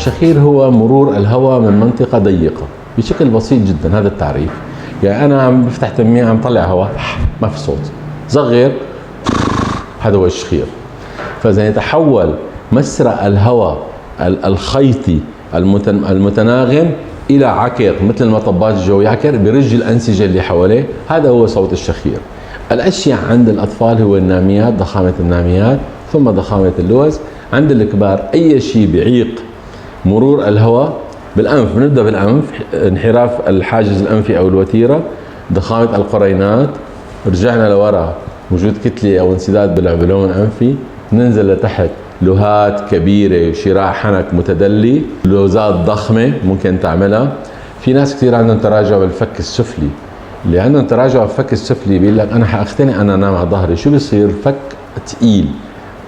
الشخير هو مرور الهواء من منطقة ضيقة بشكل بسيط جدا. هذا التعريف. يعني أنا عم بفتح تمية عم طلع هواء ما في صوت، صغر هذا هو الشخير. فإذا يتحول مسرع الهواء الخيطي المتناغم إلى عكر مثل المطبات الجوية، عكر برج الأنسجة اللي حواليه، هذا هو صوت الشخير. الأشياء عند الأطفال هو الناميات، ضخامة الناميات، ثم ضخامة اللوز. عند الكبار أي شيء بعيق مرور الهواء بالأنف، بنبدأ بالأنف، انحراف الحاجز الأنفي أو الوتيرة، ضخامة القرينات، رجعنا لورا وجود كتلة أو انسداد بالعبلون الأنفي، ننزل لتحت لوهات كبيرة، شراع حنك متدلي، لوزات ضخمة ممكن تعملها. في ناس كثير عندهم تراجع بالفك السفلي، اللي عندهم تراجع بالفك السفلي بيقول لك أنا حأختنق أنا أنام على ظهري. شو بيصير؟ فك ثقيل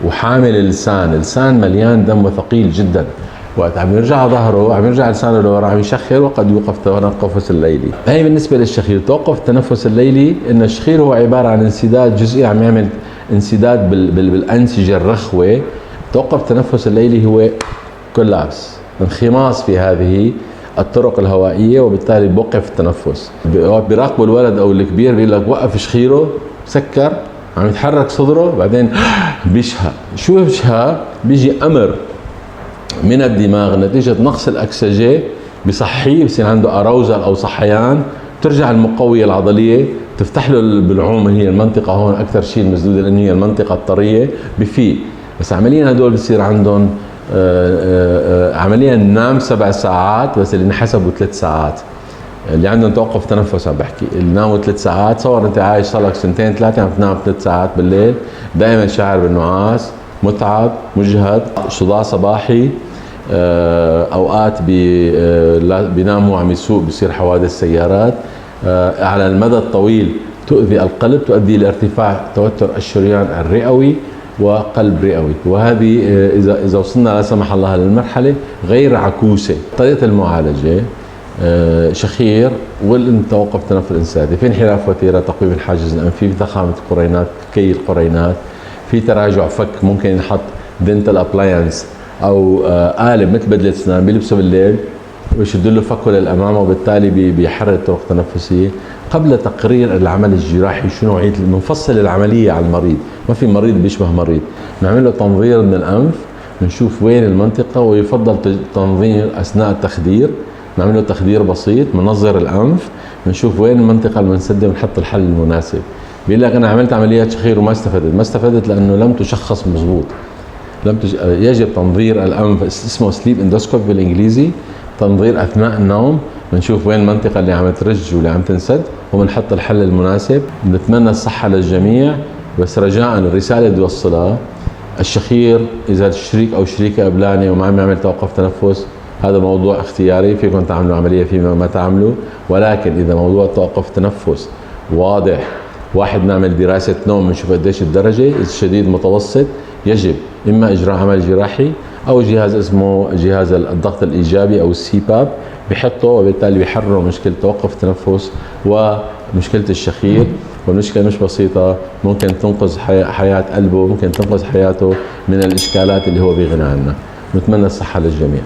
وحامل اللسان مليان دم وثقيل جدا، وقت عم يرجع على ظهره عم يرجع لسانه لورا عم يشخر وقد يوقف التنفس الليلي. هي بالنسبة للشخير. توقف التنفس الليلي إن الشخير هو عبارة عن انسداد جزئي، عم يعمل انسداد بالأنسجة الرخوة. توقف التنفس الليلي هو كولابس، انخماص في هذه الطرق الهوائية، وبالتالي بوقف التنفس. بيراقبوا الولد أو الكبير بيقول لك وقف شخيره، سكر، عم يتحرك صدره، بعدين بيشهى. شو بيشهى؟ بيجي أمر من الدماغ نتيجة نقص الأكسجين بصحيه، بصير عنده أروزل أو صحيان، ترجع المقوية العضلية تفتح له بالعوم اللي هي المنطقة هون أكثر شيء المسدودة لأن هي المنطقة الطرية، بفيق. بس عمليا هدول بصير عندهم عمليا نام 7 ساعات بس اللي انحسبوا 3 ساعات. اللي عندهم توقف تنفس عم بحكي، اللي ناموا 3 ساعات، صور انت عايش صار لك 2 3 عم تنام 3 ساعات بالليل، دائما شاعر بالنعاس، متعب، مجهد، صداع صباحي، اوقات بيناموا عم يسوق بصير حوادث سيارات. على المدى الطويل تؤذي القلب، تؤدي لارتفاع توتر الشريان الرئوي وقلب رئوي. وهذه اذا وصلنا لا سمح الله للمرحله غير عكوسه. طريقه المعالجه شخير والتوقف التنفس الانسدادي، في انحراف وتيره، تقويم الحاجز الانفي، في ضخامه القرينات، كي القرينات، في تراجع فك، ممكن ينحط دنتال ابلاينس او قالب مثل بدله اسنان بيلبسه بالليل ويشدوا له فكه للامام، وبالتالي بيحرر الطرق التنفسيه. قبل تقرير العمل الجراحي شو نوعيه، بنفصل العمليه على المريض، ما في مريض بيشبه مريض، بنعمل له تنظير من الانف، بنشوف وين المنطقه، ويفضل تنظير اثناء التخدير، نعمل له تخدير بسيط، منظر الانف، بنشوف وين المنطقه المنسده ونحط الحل المناسب. بيقول لك انا عملت عمليات شخير وما استفدت لانه لم تشخص مضبوط. يجب تنظير الانف، اسمه سليب اندوسكوب بالانجليزي، تنظير اثناء النوم، بنشوف وين المنطقه اللي عم ترج واللي عم تنسد وبنحط الحل المناسب. بنتمنى الصحه للجميع، بس رجاء الرساله بدي اوصلها، الشخير اذا الشريك او الشريكه قبلانه وما عم يعمل توقف تنفس هذا موضوع اختياري، فيكم تعملوا عمليه فيما ما تعملوا، ولكن اذا موضوع توقف تنفس واضح، واحد نعمل دراسه نوم بنشوف قديش الدرجه، شديد متوسط، يجب اما اجراء عمل جراحي او جهاز اسمه جهاز الضغط الايجابي او السي باب بحطه، وبالتالي بيحرروا مشكله توقف التنفس ومشكله الشخير. والمشكله مش بسيطه، ممكن تنقذ حياه قلبه، ممكن تنقذ حياته من الاشكالات اللي هو بغنى عنها. نتمنى الصحه للجميع.